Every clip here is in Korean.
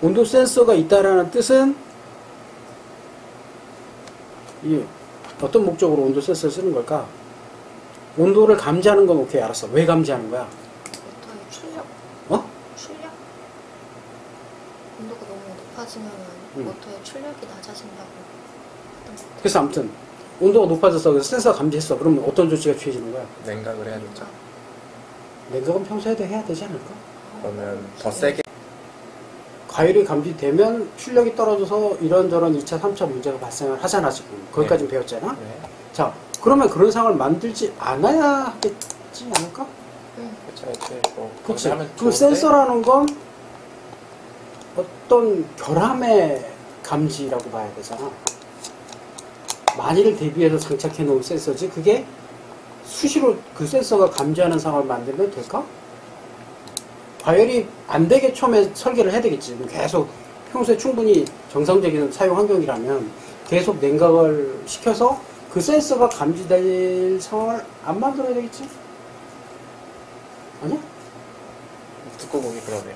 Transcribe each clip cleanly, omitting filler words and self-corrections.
온도 센서가 있다라는 뜻은 이 어떤 목적으로 온도 센서를 쓰는 걸까? 온도를 감지하는 건 오케이, 알았어. 왜 감지하는 거야? 모터의 출력. 어? 출력? 온도가 너무 높아지면 모터의 출력이 낮아진다고. 그래서 아무튼 온도가 높아졌어. 그래서 센서가 감지했어. 그러면 어떤 조치가 취해지는 거야? 냉각을 해야겠죠. 냉각은 평소에도 해야 되지 않을까? 그러면 더 세게. 과열이 감지되면 출력이 떨어져서 이런저런 2차, 3차 문제가 발생을 하잖아, 지금. 거기까지 네. 배웠잖아? 네. 자, 그러면 그런 상황을 만들지 않아야 하겠지 않을까? 그쵸, 이제 뭐 그치. 하면 그 좋은데. 센서라는 건 어떤 결함의 감지라고 봐야 되잖아. 만일을 대비해서 장착해 놓은 센서지, 그게 수시로 그 센서가 감지하는 상황을 만들면 될까? 과열이 안 되게 처음에 설계를 해야 되겠지. 계속 평소에 충분히 정상적인 사용 환경이라면 계속 냉각을 시켜서 그 센서가 감지될 상황을 안 만들어야 되겠지? 아니야? 듣고 보기 그러네요.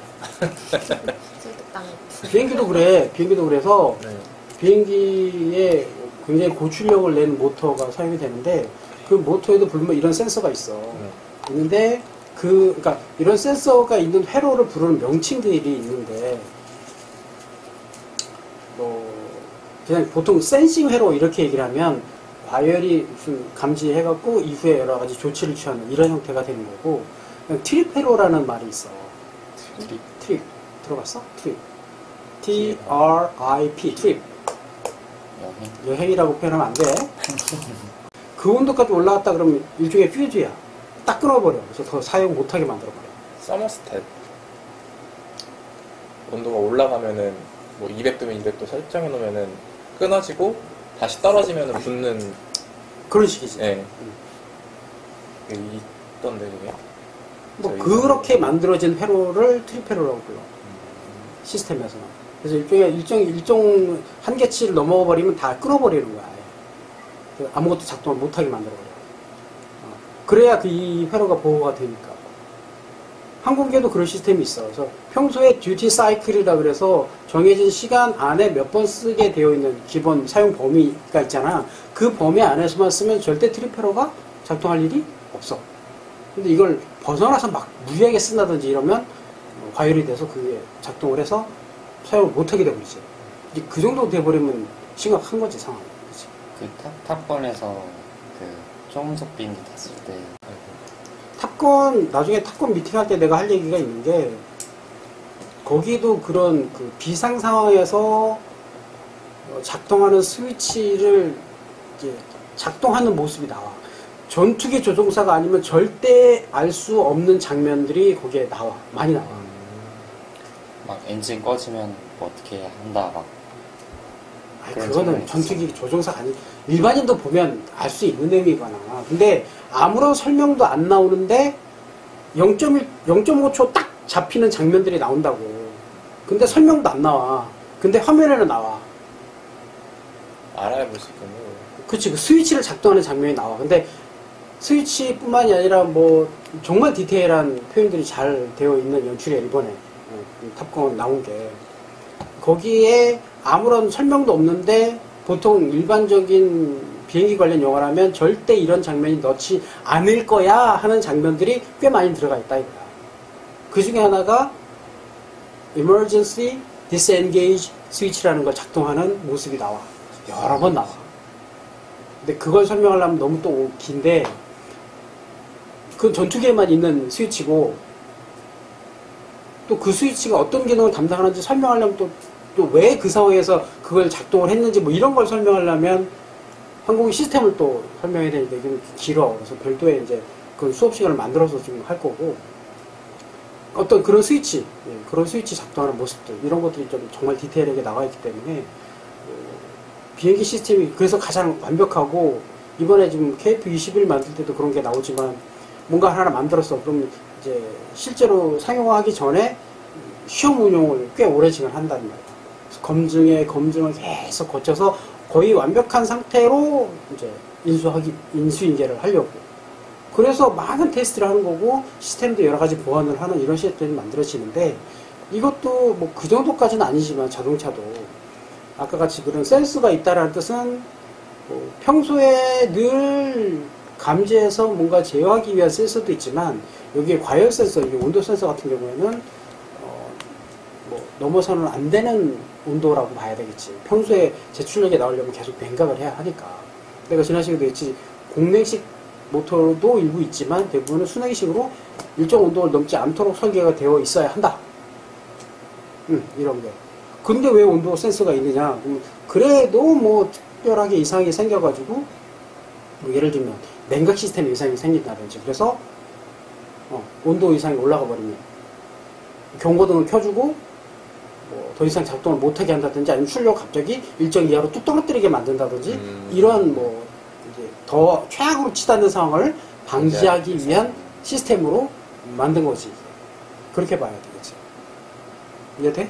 설득당해. 비행기도 그래. 비행기도 그래서 네. 비행기에 굉장히 고출력을 내는 모터가 사용이 되는데 그 모터에도 보면 이런 센서가 있어. 있는데 그러니까 이런 센서가 있는 회로를 부르는 명칭들이 있는데 뭐 그냥 보통 센싱 회로 이렇게 얘기를 하면 과열이 무슨 감지해갖고 이후에 여러 가지 조치를 취하는 이런 형태가 되는 거고 그냥 트립 회로라는 말이 있어. 트립 들어봤어? 트립 T-R-I-P 트립 여행이라고 표현하면 안 돼. 그 온도까지 올라왔다 그러면 일종의 퓨즈야. 딱 끊어버려. 그래서 더 사용 못하게 만들어버려. 서머스탯. 온도가 올라가면은 뭐 200도면 200도 설정해 놓으면은 끊어지고 다시 떨어지면은 붙는 그런 식이지. 예. 그게 있던데 그게. 뭐 그렇게 만들어진 회로를 트립 회로라고 불러. 시스템에서는. 그래서 일종 한계치를 넘어가 버리면 다 끊어버리는 거야. 아무것도 작동을 못하게 만들어버려. 그래야 이 회로가 보호가 되니까. 항공기에도 그런 시스템이 있어. 그래서 평소에 듀티 사이클이라 그래서 정해진 시간 안에 몇 번 쓰게 되어 있는 기본 사용 범위가 있잖아. 그 범위 안에서만 쓰면 절대 트립 회로가 작동할 일이 없어. 근데 이걸 벗어나서 막 무리하게 쓴다든지 이러면 과열이 돼서 그게 작동을 해서 사용을 못하게 되버리지. 이제 그 정도 돼버리면 심각한 거지, 상황이. 그치? 그 탑건에서 그 초음속 비행기 탔을 때 나중에 탑건 미팅할 때 내가 할 얘기가 있는 게 거기도 그런 그 비상 상황에서 작동하는 스위치를 이제 작동하는 모습이 나와. 전투기 조종사가 아니면 절대 알 수 없는 장면들이 거기에 나와. 많이 나와. 막 엔진 꺼지면 뭐 어떻게 한다 막 그거는 전투기 조종사가 아니 일반인도 보면 알 수 있는 의미거나. 근데 아무런 설명도 안 나오는데 0.5초 딱 잡히는 장면들이 나온다고. 근데 설명도 안 나와. 근데 화면에는 나와. 알아야 볼 수 있군요. 그치, 그 스위치를 작동하는 장면이 나와. 근데 스위치뿐만이 아니라 뭐 정말 디테일한 표현들이 잘 되어 있는 연출이야, 이번에 탑건 나온 게. 거기에 아무런 설명도 없는데 보통 일반적인 비행기 관련 영화라면 절대 이런 장면이 넣지 않을 거야 하는 장면들이 꽤 많이 들어가 있다 이거야. 그 중에 하나가 Emergency Disengage 스위치라는 걸 작동하는 모습이 나와. 여러 번 나와. 근데 그걸 설명하려면 너무 또 긴데 그건 전투기에만 있는 스위치고 또 그 스위치가 어떤 기능을 담당하는지 설명하려면 또 왜 그 상황에서 그걸 작동을 했는지 뭐 이런 걸 설명하려면 항공 시스템을 또 설명해야 되는데 이게 길어. 그래서 별도의 이제 그 수업 시간을 만들어서 좀 할 거고 어떤 그런 스위치, 그런 스위치 작동하는 모습들 이런 것들이 좀 정말 디테일하게 나와 있기 때문에 비행기 시스템이 그래서 가장 완벽하고 이번에 지금 KF-21 만들 때도 그런 게 나오지만 뭔가 하나 만들었어. 그럼 이제 실제로 상용화하기 전에 시험 운용을 꽤 오래 시간 한다는 말이야. 검증을 계속 거쳐서 거의 완벽한 상태로 이제 인수인계를 하려고. 그래서 많은 테스트를 하는 거고 시스템도 여러 가지 보완을 하는 이런 시스템이 만들어지는데 이것도 뭐 그 정도까지는 아니지만 자동차도 아까 같이 그런 센서가 있다라는 뜻은 뭐 평소에 늘 감지해서 뭔가 제어하기 위한 센서도 있지만 여기에 과열 센서, 이게 온도 센서 같은 경우에는 뭐 넘어서는 안 되는 온도라고 봐야 되겠지. 평소에 제출력이 나오려면 계속 냉각을 해야 하니까. 내가 지난 시간에도 했지, 공냉식 모터도 일부 있지만 대부분은 순행식으로 일정 온도를 넘지 않도록 설계가 되어 있어야 한다. 이런 게. 근데 왜 온도 센서가 있느냐? 그래도 뭐 특별하게 이상이 생겨가지고 뭐 예를 들면 냉각 시스템에 이상이 생긴다든지 그래서 온도 이상이 올라가 버리면 경고등을 켜주고 뭐 더 이상 작동을 못하게 한다든지 아니면 출력 갑자기 일정 이하로 뚝 떨어뜨리게 만든다든지 이런 뭐 이제 더 최악으로 치닫는 상황을 방지하기 위한 시스템으로 만든 거지. 그렇게 봐야 되겠지. 이해돼?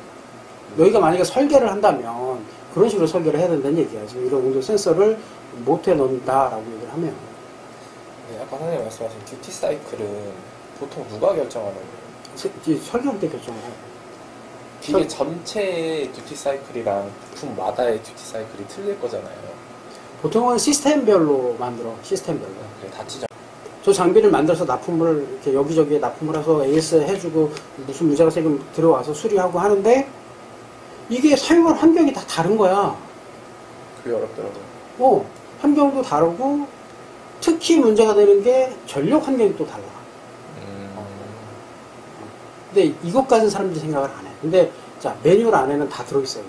너희가 만약에 설계를 한다면 그런 식으로 설계를 해야 된다는 얘기야. 지금 이런 온도 센서를 모터에 넣는다라고 얘기를 하면. 네, 아까 선생님 말씀하신 듀티 사이클은 보통 누가 결정하는 거예요? 설계할 때 결정을 해. 기계 전체의 듀티 사이클이랑 부품마다의 듀티 사이클이 틀릴 거잖아요. 보통은 시스템별로 만들어. 시스템별로. 그래, 다 찢어. 저 장비를 만들어서 납품을 이렇게 여기저기에 납품을 해서 AS 해주고 무슨 문제가 생기면 들어와서 수리하고 하는데 이게 사용할 환경이 다 다른 거야. 그게 어렵더라고요. 환경도 다르고 특히 문제가 되는 게 전력 환경이 또 달라. 근데 이것까지는 사람들이 생각을 안 해. 근데 자, 매뉴얼 안에는 다 들어있어요.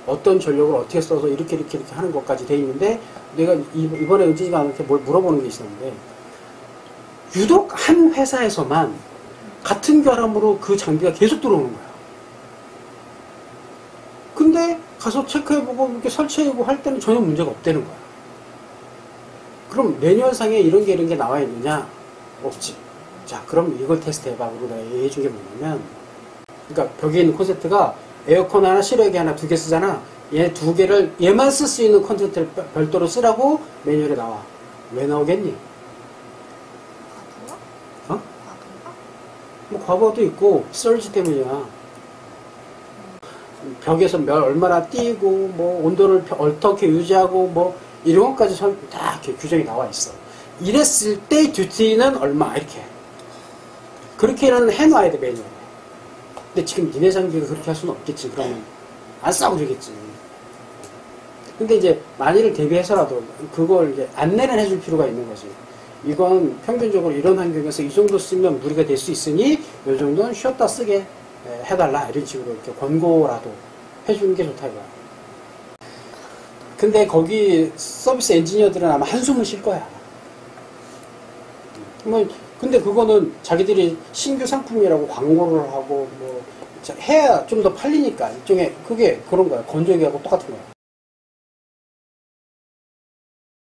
어떤 전력을 어떻게 써서 이렇게 하는 것까지 돼 있는데 내가 이번에 은진이가 이렇게 뭘 물어보는 게 있었는데 유독 한 회사에서만 같은 결함으로 그 장비가 계속 들어오는 거야. 근데 가서 체크해보고 이렇게 설치해보고 할 때는 전혀 문제가 없다는 거야. 그럼 매뉴얼상에 이런 게 나와 있느냐? 없지. 자, 그럼 이걸 테스트해봐. 그리고 내가 얘기해준 게 뭐냐면, 그러니까 벽에 있는 콘센트가 에어컨 하나, 실외기 하나, 2개 쓰잖아. 얘 2개를 얘만 쓸 수 있는 콘센트를 별도로 쓰라고 매뉴얼에 나와. 왜 나오겠니? 과부하? 어? 과부하? 뭐 과거도 있고 서지 때문이야. 벽에서 얼마나 띄고 뭐 온도를 어떻게 유지하고 뭐 이런 것까지 다 이렇게 규정이 나와 있어. 이랬을 때 듀티는 얼마 이렇게. 그렇게는 해놔야 돼 매뉴얼에. 근데 지금 니네 장비가 그렇게 할 수는 없겠지. 그러면 안 싸고 되겠지. 근데 이제 만일을 대비해서라도 그걸 이제 안내는 해줄 필요가 있는 거지. 이건 평균적으로 이런 환경에서 이 정도 쓰면 무리가 될 수 있으니 이 정도는 쉬었다 쓰게 해달라 이런 식으로 이렇게 권고라도 해주는 게 좋다 이거야. 근데 거기 서비스 엔지니어들은 아마 한숨을 쉴 거야. 뭐 근데 그거는 자기들이 신규 상품이라고 광고를 하고 뭐 해야 좀 더 팔리니까 일종의 그게 그런 거야. 건조기하고 똑같은 거야.